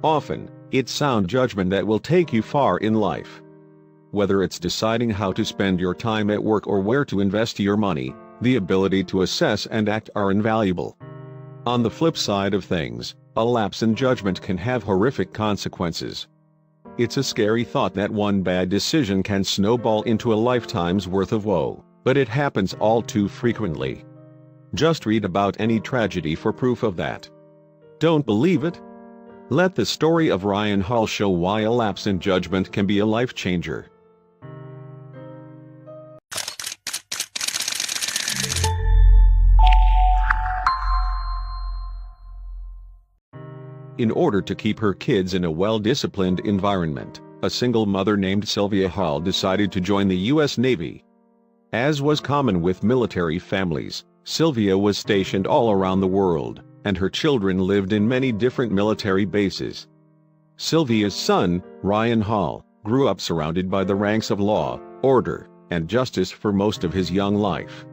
Often, it's sound judgment that will take you far in life. Whether it's deciding how to spend your time at work or where to invest your money, the ability to assess and act are invaluable. On the flip side of things, a lapse in judgment can have horrific consequences. It's a scary thought that one bad decision can snowball into a lifetime's worth of woe, but it happens all too frequently. Just read about any tragedy for proof of that. Don't believe it? Let the story of Ryan Hall show why a lapse in judgment can be a life changer. In order to keep her kids in a well-disciplined environment, a single mother named Sylvia Hall decided to join the U.S. Navy. As was common with military families, Sylvia was stationed all around the world, and her children lived in many different military bases. Sylvia's son, Ryan Hall, grew up surrounded by the ranks of law, order, and justice for most of his young life.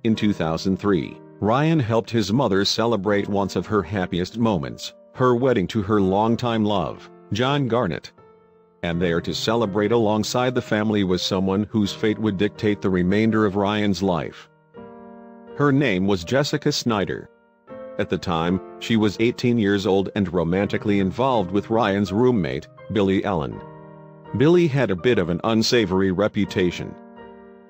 In 2003, Ryan helped his mother celebrate one of her happiest moments, her wedding to her longtime love, John Garnett. And there to celebrate alongside the family was someone whose fate would dictate the remainder of Ryan's life. Her name was Jessica Snyder. At the time, she was 18 years old and romantically involved with Ryan's roommate, Billy Ellen. Billy had a bit of an unsavory reputation.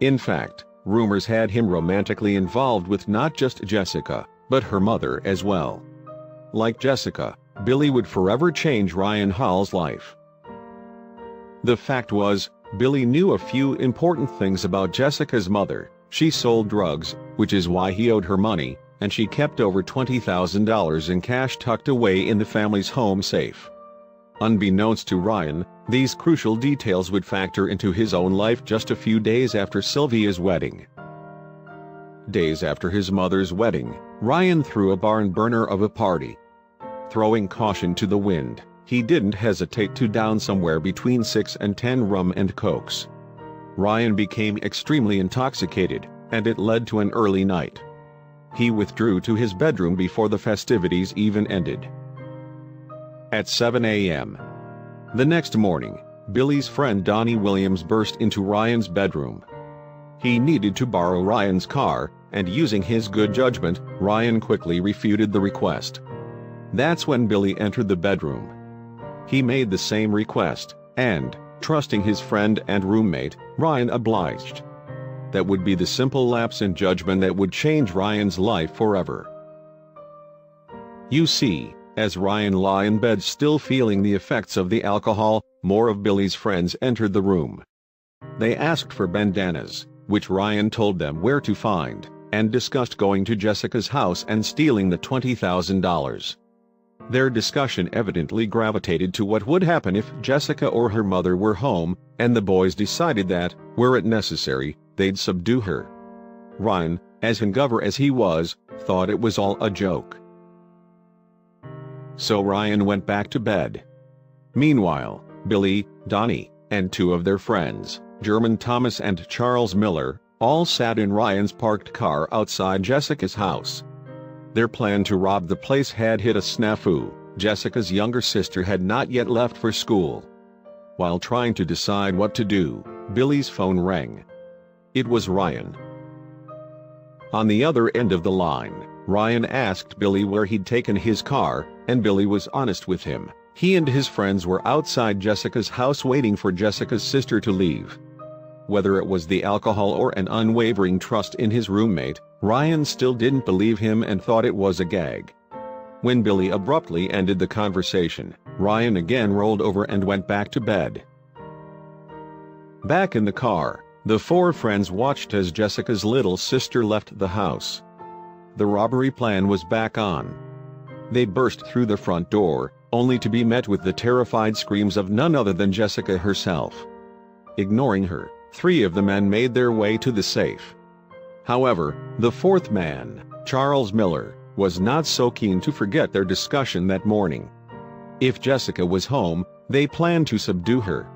In fact, rumors had him romantically involved with not just Jessica, but her mother as well. Like Jessica, Billy would forever change Ryan Hall's life. The fact was, Billy knew a few important things about Jessica's mother. She sold drugs, which is why he owed her money, and she kept over $20,000 in cash tucked away in the family's home safe. Unbeknownst to Ryan, these crucial details would factor into his own life just a few days after Sylvia's wedding. Days after his mother's wedding, Ryan threw a barn burner of a party. Throwing caution to the wind, he didn't hesitate to down somewhere between 6 and 10 rum and cokes. Ryan became extremely intoxicated, and it led to an early night. He withdrew to his bedroom before the festivities even ended. At 7 a.m. the next morning, Billy's friend Donnie Williams burst into Ryan's bedroom. He needed to borrow Ryan's car, and using his good judgment, Ryan quickly refuted the request. That's when Billy entered the bedroom. He made the same request, and, trusting his friend and roommate, Ryan obliged. That would be the simple lapse in judgment that would change Ryan's life forever. You see, as Ryan lay in bed still feeling the effects of the alcohol, more of Billy's friends entered the room. They asked for bandanas, which Ryan told them where to find, and discussed going to Jessica's house and stealing the $20,000. Their discussion evidently gravitated to what would happen if Jessica or her mother were home, and the boys decided that, were it necessary, they'd subdue her. Ryan, as hungover as he was, thought it was all a joke. So Ryan went back to bed. Meanwhile, Billy, Donnie, and two of their friends, German Thomas and Charles Miller, all sat in Ryan's parked car outside Jessica's house. Their plan to rob the place had hit a snafu. Jessica's younger sister had not yet left for school. While trying to decide what to do, Billy's phone rang. It was Ryan. On the other end of the line, Ryan asked Billy where he'd taken his car, and Billy was honest with him. He and his friends were outside Jessica's house waiting for Jessica's sister to leave. Whether it was the alcohol or an unwavering trust in his roommate, Ryan still didn't believe him and thought it was a gag. When Billy abruptly ended the conversation, Ryan again rolled over and went back to bed. Back in the car, the four friends watched as Jessica's little sister left the house. The robbery plan was back on. They burst through the front door, only to be met with the terrified screams of none other than Jessica herself. Ignoring her, three of the men made their way to the safe. However, the fourth man, Charles Miller, was not so keen to forget their discussion that morning. If Jessica was home, they planned to subdue her.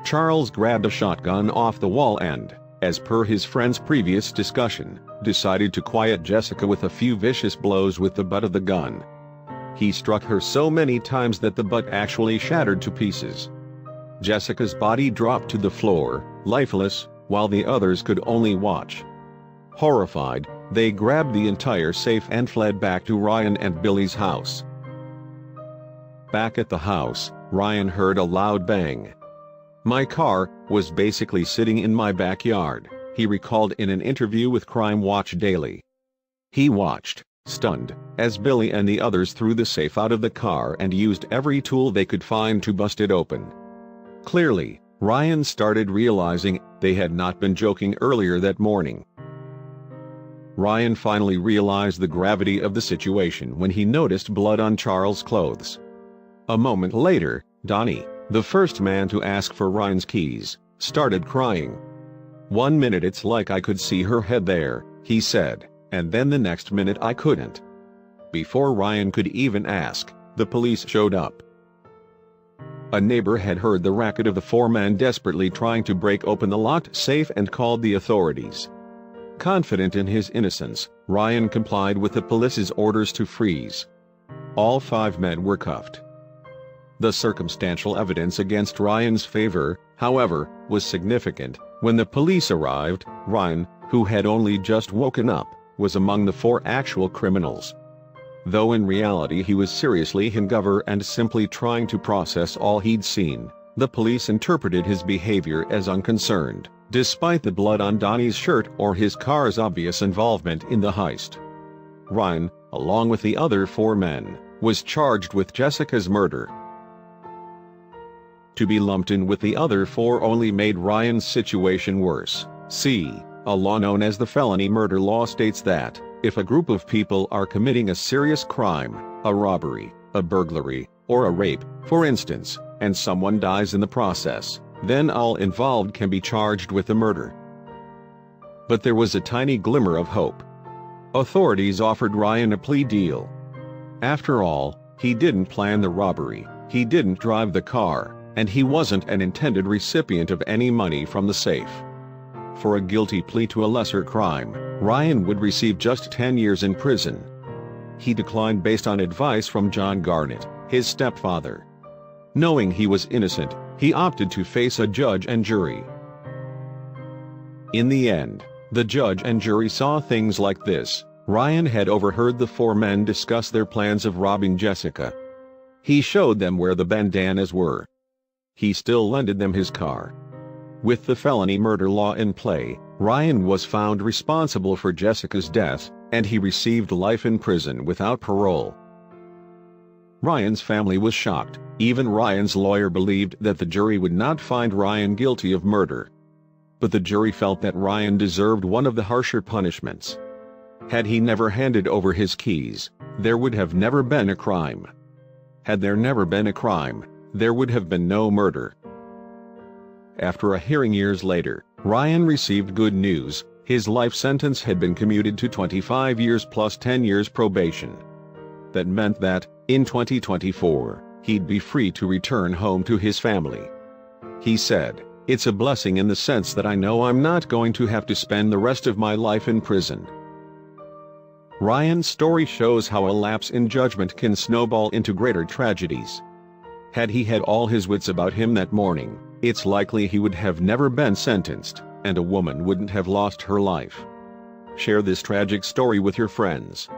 Charles grabbed a shotgun off the wall and, as per his friend's previous discussion, decided to quiet Jessica with a few vicious blows with the butt of the gun. He struck her so many times that the butt actually shattered to pieces. Jessica's body dropped to the floor, lifeless, while the others could only watch. Horrified, they grabbed the entire safe and fled back to Ryan and Billy's house. Back at the house, Ryan heard a loud bang. "My car was basically sitting in my backyard," he recalled in an interview with Crime Watch Daily. He watched, stunned, as Billy and the others threw the safe out of the car and used every tool they could find to bust it open. Clearly, Ryan started realizing they had not been joking earlier that morning. Ryan finally realized the gravity of the situation when he noticed blood on Charles' clothes. A moment later, Donnie, the first man to ask for Ryan's keys, started crying. "1 minute it's like I could see her head there," he said, "and then the next minute I couldn't." Before Ryan could even ask, the police showed up. A neighbor had heard the racket of the four men desperately trying to break open the locked safe and called the authorities. Confident in his innocence, Ryan complied with the police's orders to freeze. All 5 men were cuffed. The circumstantial evidence against Ryan's favor, however, was significant. When the police arrived, Ryan, who had only just woken up, was among the 4 actual criminals. Though in reality he was seriously hungover and simply trying to process all he'd seen, the police interpreted his behavior as unconcerned, despite the blood on Donnie's shirt or his car's obvious involvement in the heist. Ryan, along with the other 4 men, was charged with Jessica's murder. To be lumped in with the other 4 only made Ryan's situation worse. A law known as the felony murder law states that, if a group of people are committing a serious crime, a robbery, a burglary, or a rape, for instance, and someone dies in the process, then all involved can be charged with the murder. But there was a tiny glimmer of hope. Authorities offered Ryan a plea deal. After all, he didn't plan the robbery, he didn't drive the car, and he wasn't an intended recipient of any money from the safe. For a guilty plea to a lesser crime, Ryan would receive just 10 years in prison. He declined based on advice from John Garnett, his stepfather. Knowing he was innocent, he opted to face a judge and jury. In the end, the judge and jury saw things like this. Ryan had overheard the 4 men discuss their plans of robbing Jessica. He showed them where the bandanas were. He still lended them his car. With the felony murder law in play, Ryan was found responsible for Jessica's death, and he received life in prison without parole. Ryan's family was shocked. Even Ryan's lawyer believed that the jury would not find Ryan guilty of murder. But the jury felt that Ryan deserved one of the harsher punishments. Had he never handed over his keys, there would have never been a crime. Had there never been a crime, there would have been no murder. After a hearing years later, Ryan received good news. His life sentence had been commuted to 25 years plus 10 years probation. That meant that, in 2024, he'd be free to return home to his family. He said, "It's a blessing in the sense that I know I'm not going to have to spend the rest of my life in prison." Ryan's story shows how a lapse in judgment can snowball into greater tragedies. Had he had all his wits about him that morning, it's likely he would have never been sentenced, and a woman wouldn't have lost her life. Share this tragic story with your friends.